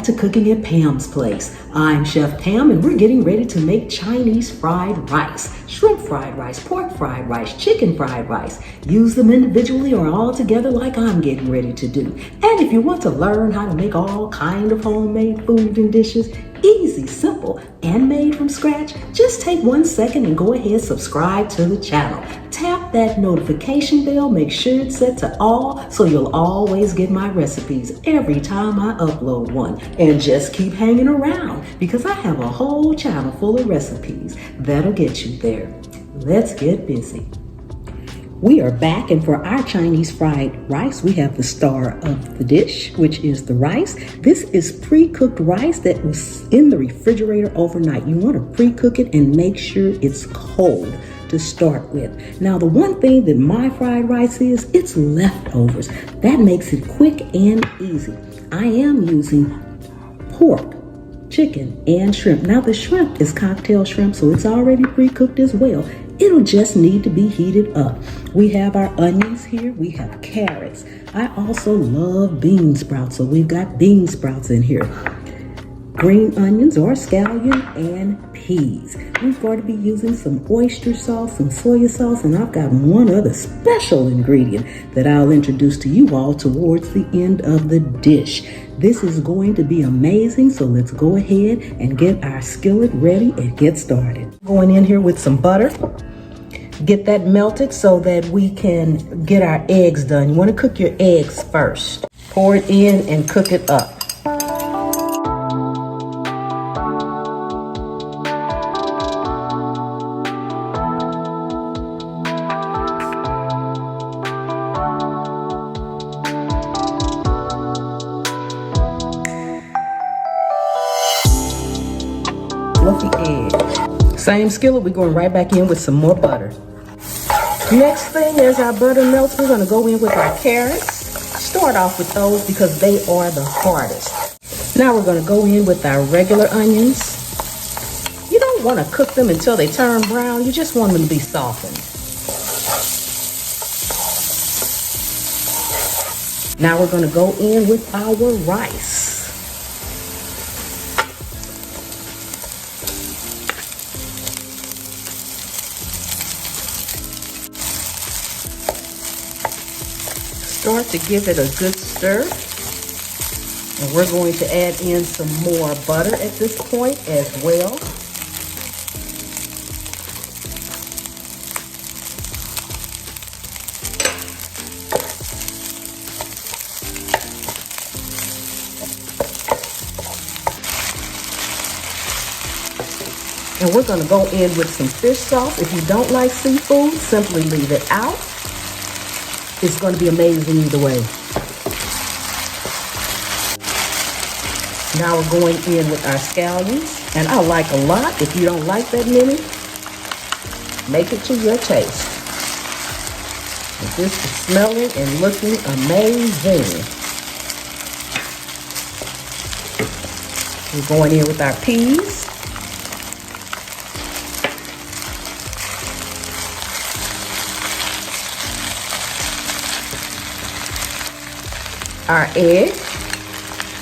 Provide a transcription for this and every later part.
back to Cooking at Pam's Place. I'm Chef Pam and we're getting ready to make Chinese fried rice, shrimp fried rice, pork fried rice, chicken fried rice. Use them individually or all together like I'm getting ready to do. And if you want to learn how to make all kind of homemade food and dishes, easy, simple, and made from scratch, just take 1 second and go ahead, subscribe to the channel. Tap that notification bell, make sure it's set to all so you'll always get my recipes every time I upload one. And just keep hanging around because I have a whole channel full of recipes that'll get you there. Let's get busy. We are back, and for our Chinese fried rice, we have the star of the dish, which is the rice. This is pre-cooked rice that was in the refrigerator overnight. You want to pre-cook it and make sure it's cold to start with. Now, the one thing that my fried rice is, it's leftovers. That makes it quick and easy. I am using pork, chicken, and shrimp. Now, the shrimp is cocktail shrimp, so it's already pre-cooked as well. It'll just need to be heated up. We have our onions here. We have carrots. I also love bean sprouts, so we've got bean sprouts in here. Green onions or scallion and peas. We're going to be using some oyster sauce, some soy sauce, and I've got one other special ingredient that I'll introduce to you all towards the end of the dish. This is going to be amazing, so let's go ahead and get our skillet ready and get started. Going in here with some butter. Get that melted so that we can get our eggs done. You want to cook your eggs first. Pour it in and cook it up. Fluffy egg. Same skillet, we're going right back in with some more butter. Next thing, as our butter melts, we're going to go in with our carrots. Start off with those because they are the hardest. Now we're going to go in with our regular onions. You don't want to cook them until they turn brown. You just want them to be softened. Now we're going to go in with our rice. Start to give it a good stir. And we're going to add in some more butter at this point as well. And we're going to go in with some fish sauce. If you don't like seafood, simply leave it out. It's going to be amazing either way. Now we're going in with our scallions. And I like a lot. If you don't like that many, make it to your taste. And this is smelling and looking amazing. We're going in with our peas. Our egg,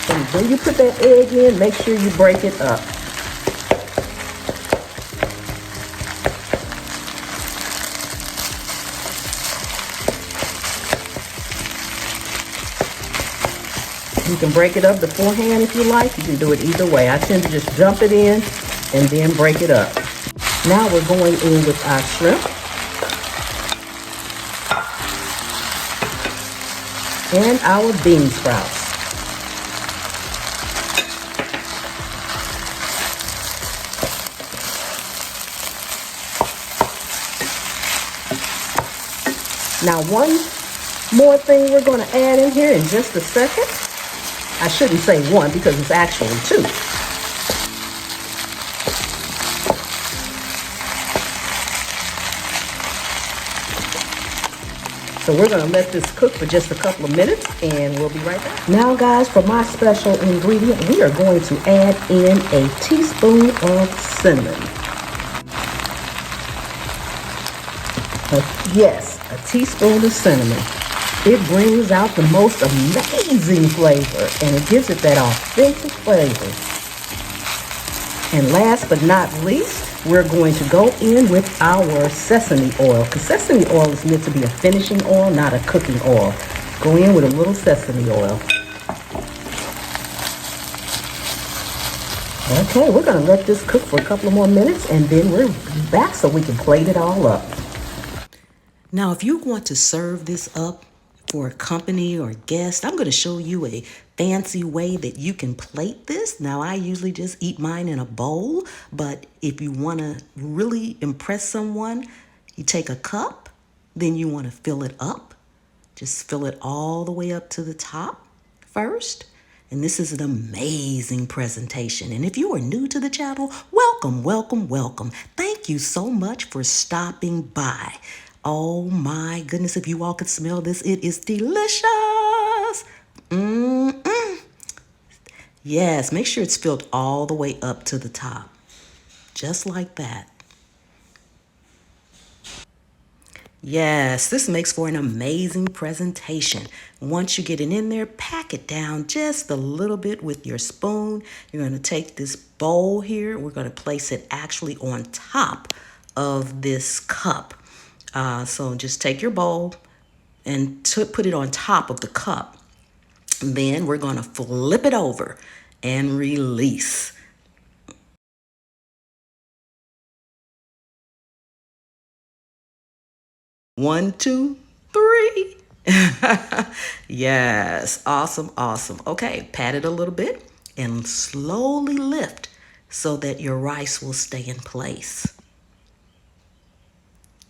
and when you put that egg in, make sure you break it up. You can break it up beforehand if you like. You can do it either way. I tend to just dump it in and then break it up. Now we're going in with our shrimp. And our bean sprouts. Now, one more thing we're going to add in here in just a second. I shouldn't say one because it's actually two. So we're going to let this cook for just a couple of minutes and we'll be right back. Now guys, for my special ingredient, we are going to add in a teaspoon of cinnamon. Yes, a teaspoon of cinnamon. It brings out the most amazing flavor, and it gives it that authentic flavor. And last but not least, we're going to go in with our sesame oil, because sesame oil is meant to be a finishing oil, not a cooking oil. Go in with a little sesame oil. Okay, we're gonna let this cook for a couple of more minutes, and then we're back so we can plate it all up. Now, if you want to serve this up for a company or guest, I'm gonna show you a fancy way that you can plate this. Now, I usually just eat mine in a bowl, but if you wanna really impress someone, you take a cup, then you wanna fill it up. Just fill it all the way up to the top first. And this is an amazing presentation. And if you are new to the channel, welcome, welcome, welcome. Thank you so much for stopping by. Oh my goodness, if you all could smell this, it is delicious. Yes, make sure it's filled all the way up to the top. Just like that. Yes, this makes for an amazing presentation. Once you get it in there, pack it down just a little bit with your spoon. You're going to take this bowl here. We're going to place it actually on top of this cup. So just take your bowl and put it on top of the cup. Then we're going to flip it over and release. One, two, three. Yes, awesome, awesome. Okay, pat it a little bit and slowly lift so that your rice will stay in place.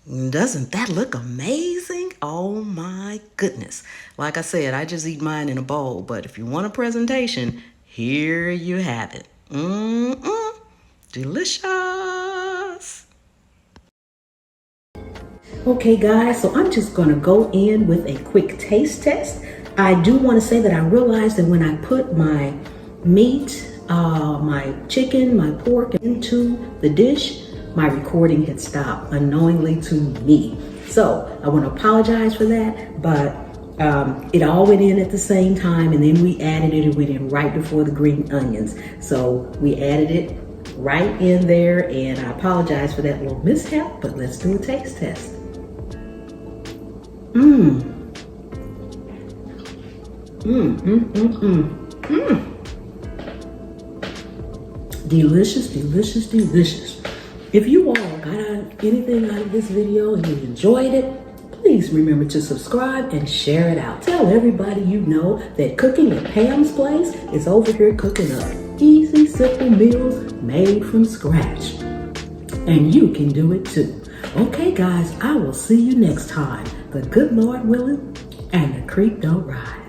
Doesn't that look amazing? Oh my goodness. Like I said, I just eat mine in a bowl, but if you want a presentation, here you have it. Delicious. Okay guys, so I'm just gonna go in with a quick taste test. I do want to say that I realized that when I put my meat, my chicken, my pork into the dish, my recording had stopped unknowingly to me. So I want to apologize for that, but it all went in at the same time, and then we added it. It went in right before the green onions. So we added it right in there, and I apologize for that little mishap, but let's do a taste test. Delicious, delicious, delicious. If you all got anything out of this video and you enjoyed it, please remember to subscribe and share it out. Tell everybody you know that cooking at Pam's place is over here cooking up easy, simple meals made from scratch. And you can do it too. Okay guys, I will see you next time. The good Lord willing and the creek don't rise.